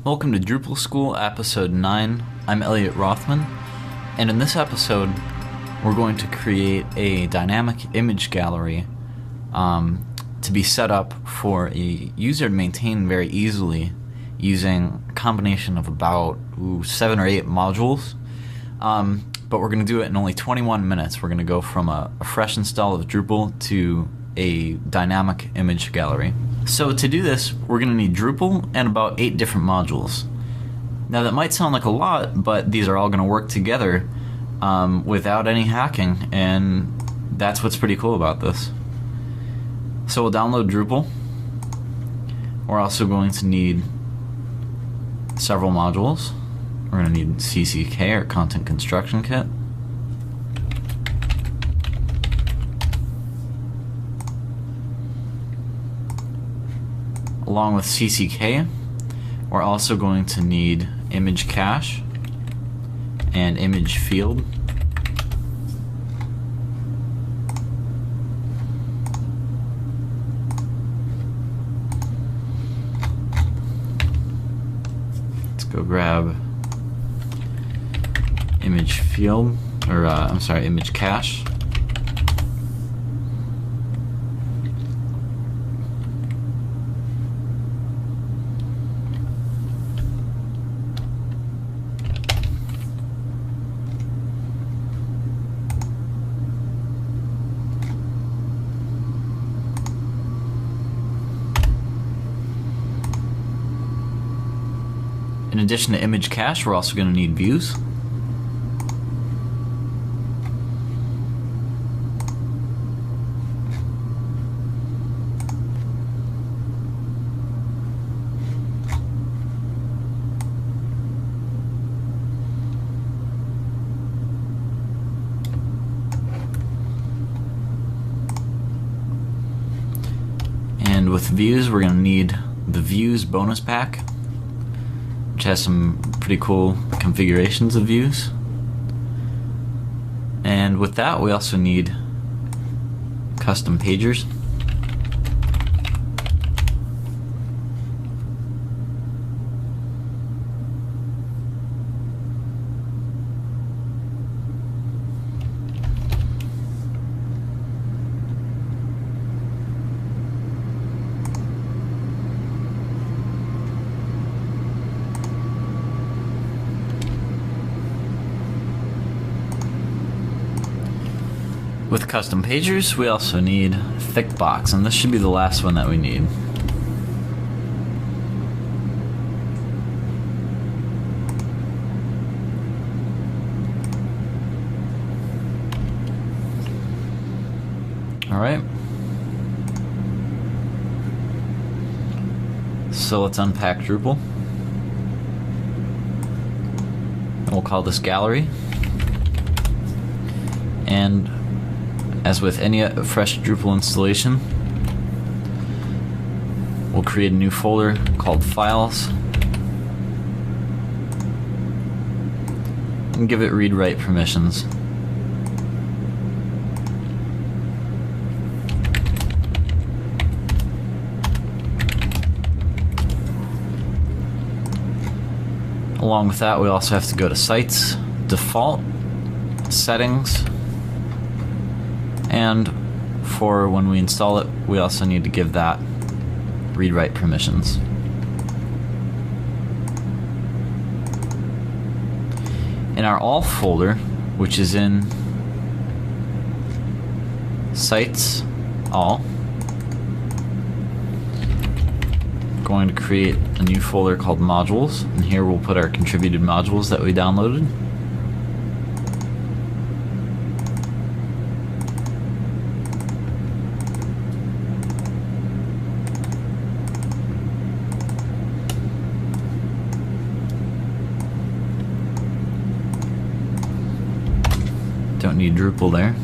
Welcome to Drupal School, Episode 9. I'm Elliot Rothman, and in this episode, we're going to create a dynamic image gallery to be set up for a user to maintain very easily using a combination of about 7 or 8 modules. But we're going to do it in only 21 minutes. We're going to go from a fresh install of Drupal to a dynamic image gallery. So to do this, we're going to need Drupal and about 8 different modules. Now that might sound like a lot, but these are all going to work together without any hacking, and that's what's pretty cool about this. So we'll download Drupal. We're also going to need several modules. We're going to need CCK, or Content Construction Kit. Along with CCK, we're also going to need image cache and image field. Let's go grab image field, or image cache. In addition to image cache, we're also going to need views. And with views, we're going to need the views bonus pack, which has some pretty cool configurations of views. And with that, we also need custom pagers. With custom pagers, we also need thick box, and this should be the last one that we need. Alright. So let's unpack Drupal. And we'll call this gallery. And as with any fresh Drupal installation, we'll create a new folder called Files and give it read-write permissions. Along with that, we also have to go to Sites, Default, Settings, and for when we install it, we also need to give that read-write permissions. In our All folder, which is in Sites, All, I'm going to create a new folder called Modules, and here we'll put our contributed modules that we downloaded. Don't need Drupal there.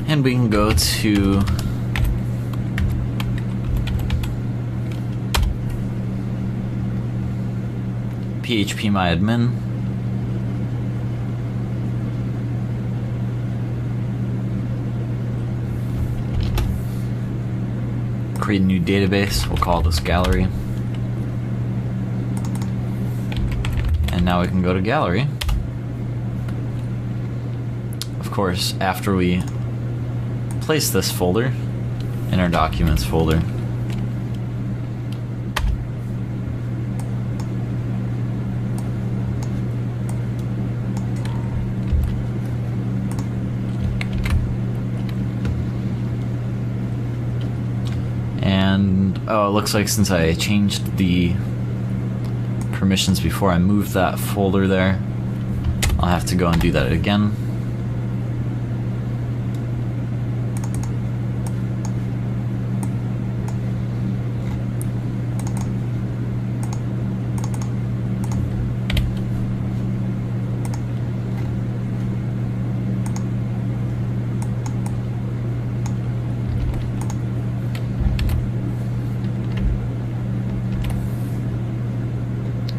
And we can go to phpMyAdmin. Create a new database. We'll call this gallery. And now we can go to gallery. Of course, after we place this folder in our documents folder. And oh, it looks like since I changed the permissions before I moved that folder there, I'll have to go and do that again.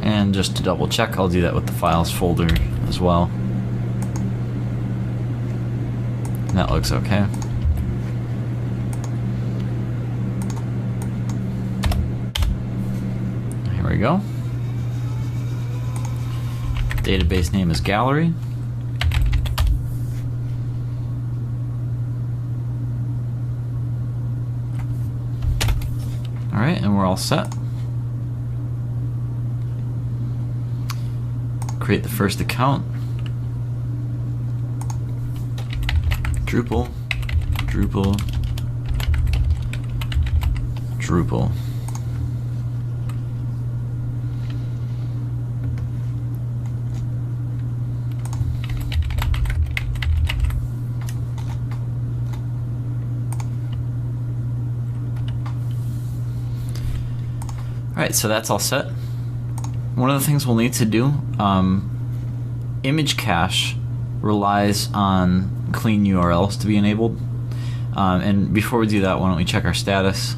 And just to double check, I'll do that with the files folder as well. And that looks okay. Here we go. Database name is gallery. Alright, and we're all set. Create the first account. Drupal. Alright, so that's all set. One of the things we'll need to do, image cache relies on clean URLs to be enabled. And before we do that, why don't we check our status?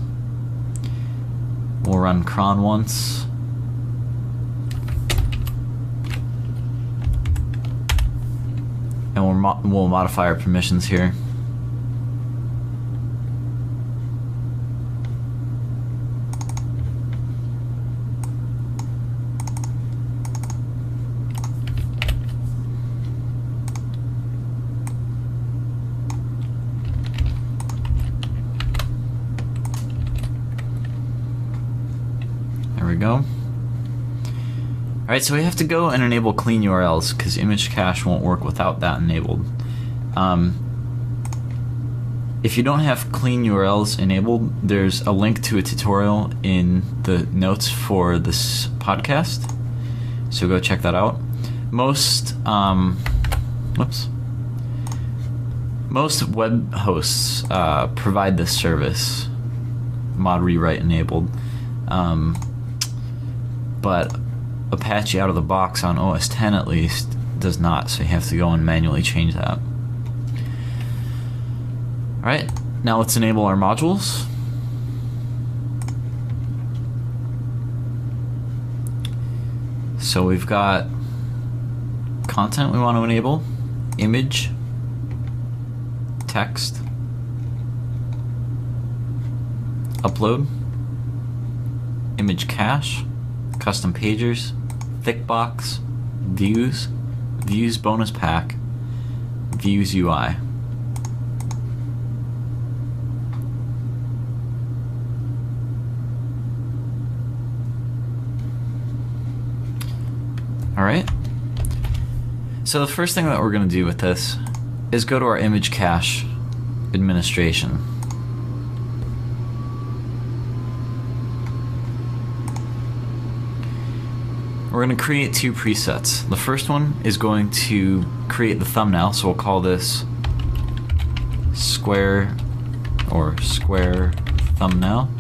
We'll run cron once. And we'll modify our permissions here. There we go. Alright, so we have to go and enable clean URLs because image cache won't work without that enabled. If you don't have clean URLs enabled, there's a link to a tutorial in the notes for this podcast, so go check that out. Most web hosts provide this service, mod rewrite enabled, but Apache out of the box on OS X at least does not, so you have to go and manually change that. Alright, now let's enable our modules. So we've got content we want to enable, image, text, upload, image cache, custom pagers, thickbox, views, views bonus pack, views UI. Alright, so the first thing that we're going to do with this is go to our image cache administration. We're going to create two presets. The first one is going to create the thumbnail, so we'll call this square or square thumbnail.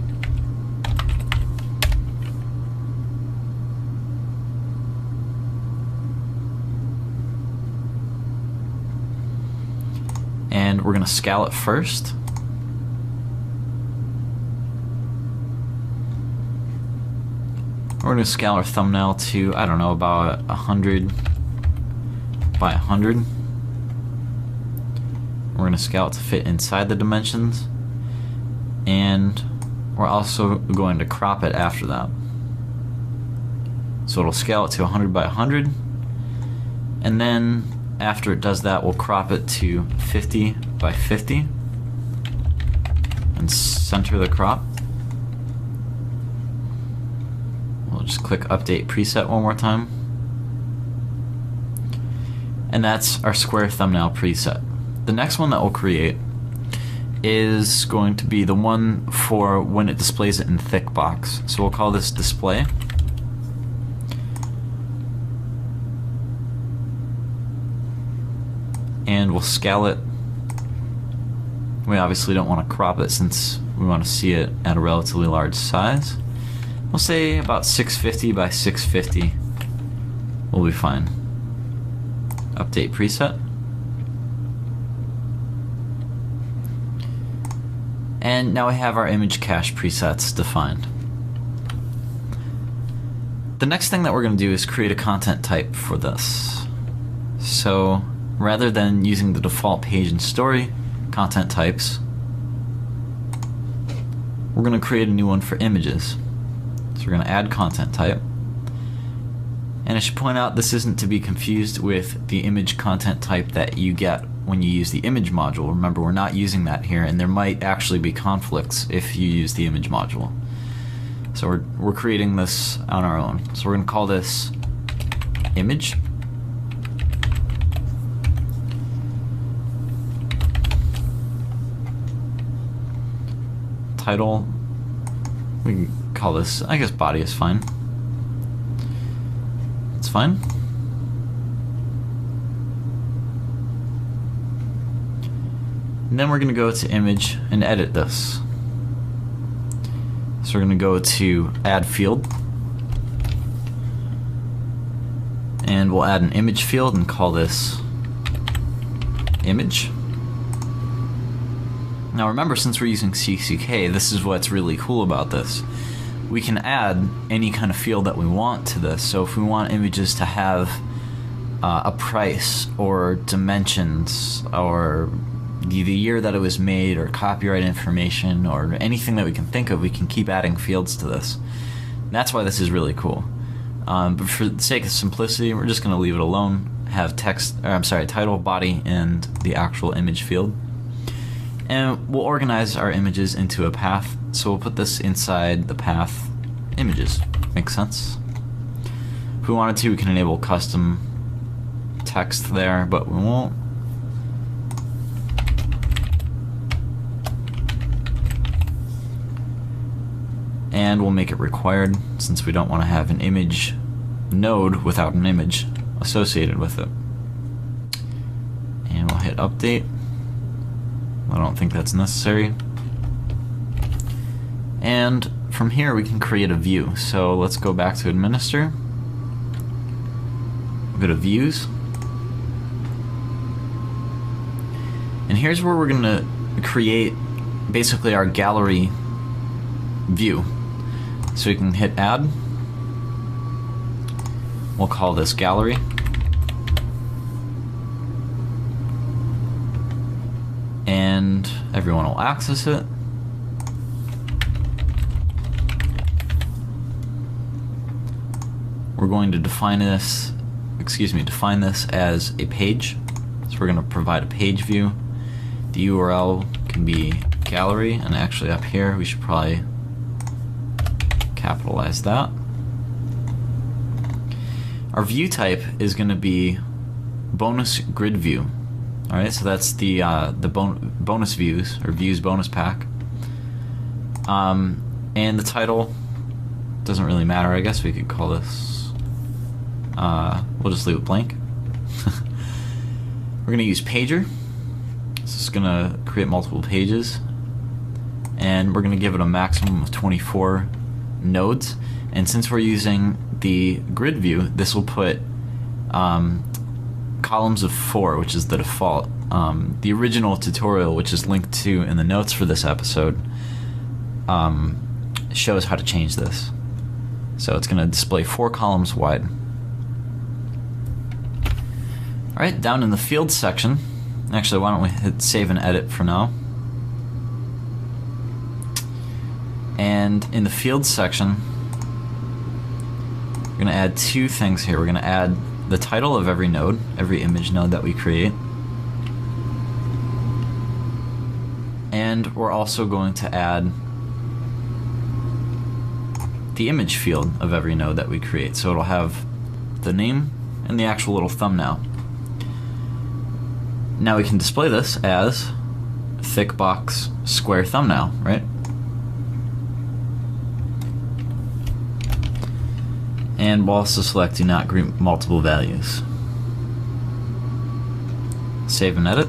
And we're going to scale it first. We're We're going to scale our thumbnail to, I don't know, about 100 by 100. We're going to scale it to fit inside the dimensions, and we're also going to crop it after that. So it'll scale it to 100 by 100, and then after it does that, we'll crop it to 50 by 50 and center the crop. We'll just click Update Preset one more time. And that's our square thumbnail preset. The next one that we'll create is going to be the one for when it displays it in thick box. So we'll call this display. And we'll scale it. We obviously don't want to crop it since we want to see it at a relatively large size. We'll say about 650 by 650 will be fine. Update preset. And now we have our image cache presets defined. The next thing that we're going to do is create a content type for this. So rather than using the default page and story content types, we're going to create a new one for images. So we're going to add content type. And I should point out this isn't to be confused with the image content type that you get when you use the image module. Remember, we're not using that here, and there might actually be conflicts if you use the image module. So we're creating this on our own. So we're going to call this image. Title, we can call this, I guess body is fine. It's fine. And then we're going to go to image and edit this. So we're going to go to add field. And we'll add an image field and call this image. Now remember, since we're using CCK, this is what's really cool about this. We can add any kind of field that we want to this. So if we want images to have a price or dimensions or the year that it was made or copyright information or anything that we can think of, we can keep adding fields to this. And that's why this is really cool. But for the sake of simplicity, we're just going to leave it alone. Have text, or I'm sorry, title, body, and the actual image field. And we'll organize our images into a path. So we'll put this inside the path images. Makes sense? If we wanted to, we can enable custom text there, but we won't. And we'll make it required since we don't want to have an image node without an image associated with it. And we'll hit update. I don't think that's necessary. And from here we can create a view. So let's go back to administer. We'll go to views. And here's where we're going to create basically our gallery view. So we can hit add. We'll call this gallery. And everyone will access it. We're going to define this as a page. So we're going to provide a page view. The URL can be gallery, and actually up here we should probably capitalize that. Our view type is going to be bonus grid view. All right, so that's the bonus views, or views bonus pack. And the title doesn't really matter. I guess we could call this. We'll just leave it blank. We're going to use pager. This is going to create multiple pages, and we're going to give it a maximum of 24 nodes. And since we're using the grid view, this will put columns of 4, which is the default. The original tutorial, which is linked to in the notes for this episode, shows how to change this. So it's going to display 4 columns wide. Alright, down in the fields section, actually why don't we hit save and edit for now. And in the fields section, we're going to add 2 things here. We're going to add the title of every node, every image node that we create. And we're also going to add the image field of every node that we create. So it'll have the name and the actual little thumbnail. Now we can display this as thick box square thumbnail, right? And we'll also select do not group multiple values. Save and edit.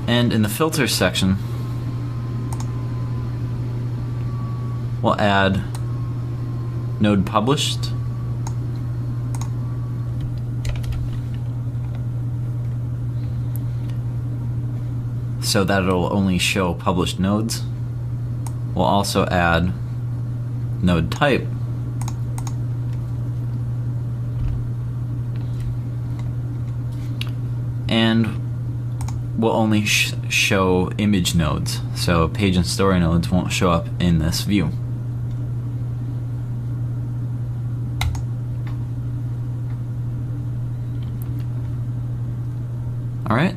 And in the filters section, we'll add node published, so that it'll only show published nodes. We'll also add node type, and we'll only show image nodes, so page and story nodes won't show up in this view. Alright,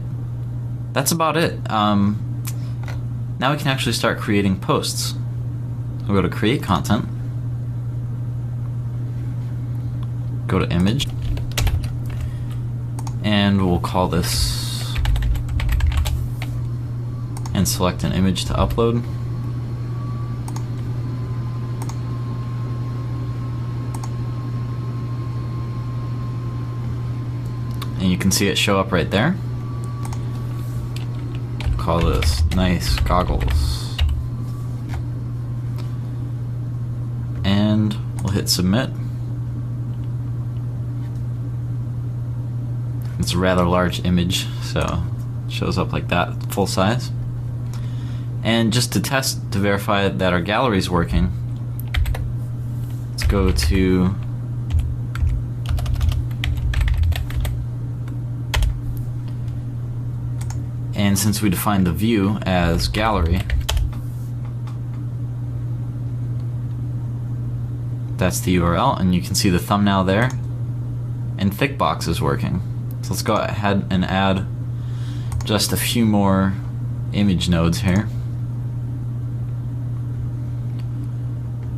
that's about it. Now we can actually start creating posts. We'll go to create content, go to image, and we'll call this, and select an image to upload. And you can see it show up right there. Call this nice goggles. And we'll hit submit. It's a rather large image, so it shows up like that, full size. And just to test, to verify that our gallery is working, let's go to and since we defined the view as gallery, that's the URL, and you can see the thumbnail there, and Thickbox is working. So let's go ahead and add just a few more image nodes here.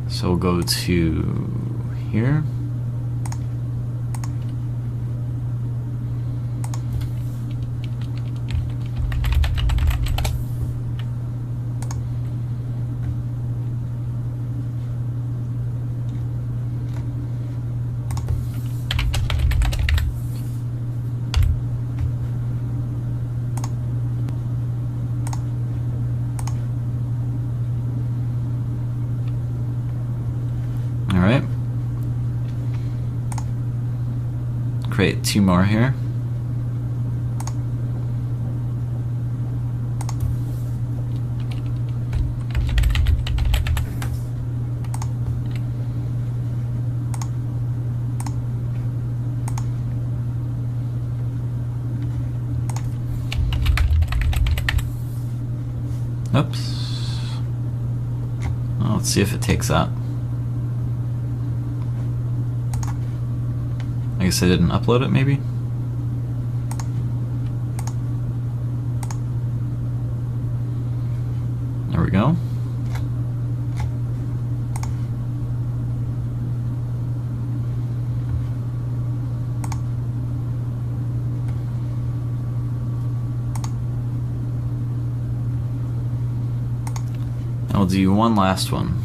So we'll go to here. Alright. Create 2 more here. Oops. Well, let's see if it takes that. I guess I didn't upload it, maybe? There we go. And we'll do one last one.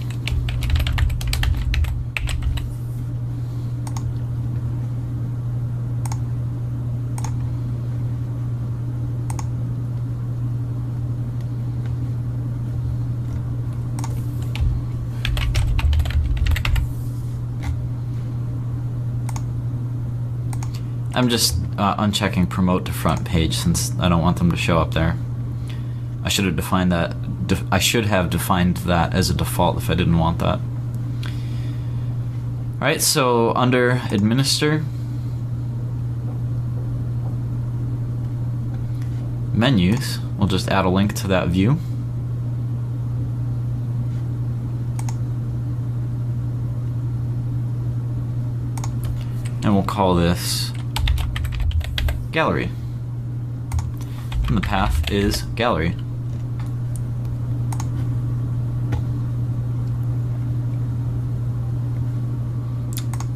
I'm just unchecking promote to front page since I don't want them to show up there. I should have defined that. I should have defined that as a default if I didn't want that. Alright, so under Administer, Menus, we'll just add a link to that view. And we'll call this Gallery. And the path is Gallery.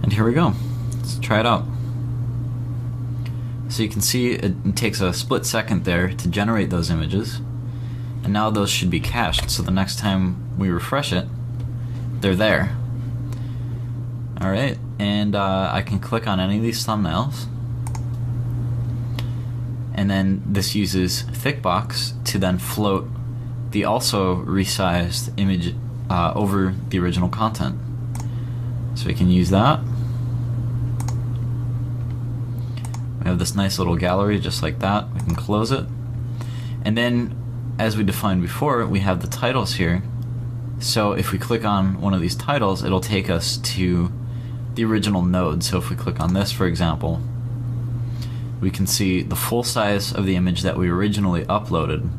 And here we go. Let's try it out. So you can see it takes a split second there to generate those images. And now those should be cached, so the next time we refresh it, they're there. Alright, and I can click on any of these thumbnails. And then this uses Thickbox to then float the also resized image over the original content. So we can use that. We have this nice little gallery just like that. We can close it. And then, as we defined before, we have the titles here. So if we click on one of these titles, it'll take us to the original node. So if we click on this, for example, we can see the full size of the image that we originally uploaded,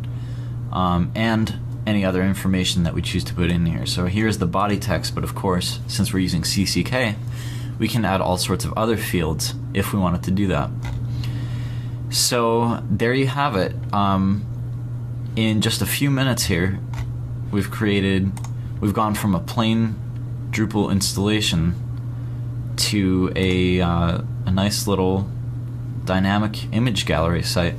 and any other information that we choose to put in here. So here's the body text, but of course, since we're using CCK, we can add all sorts of other fields if we wanted to do that. So there you have it. In just a few minutes here, we've gone from a plain Drupal installation to a nice little dynamic image gallery site.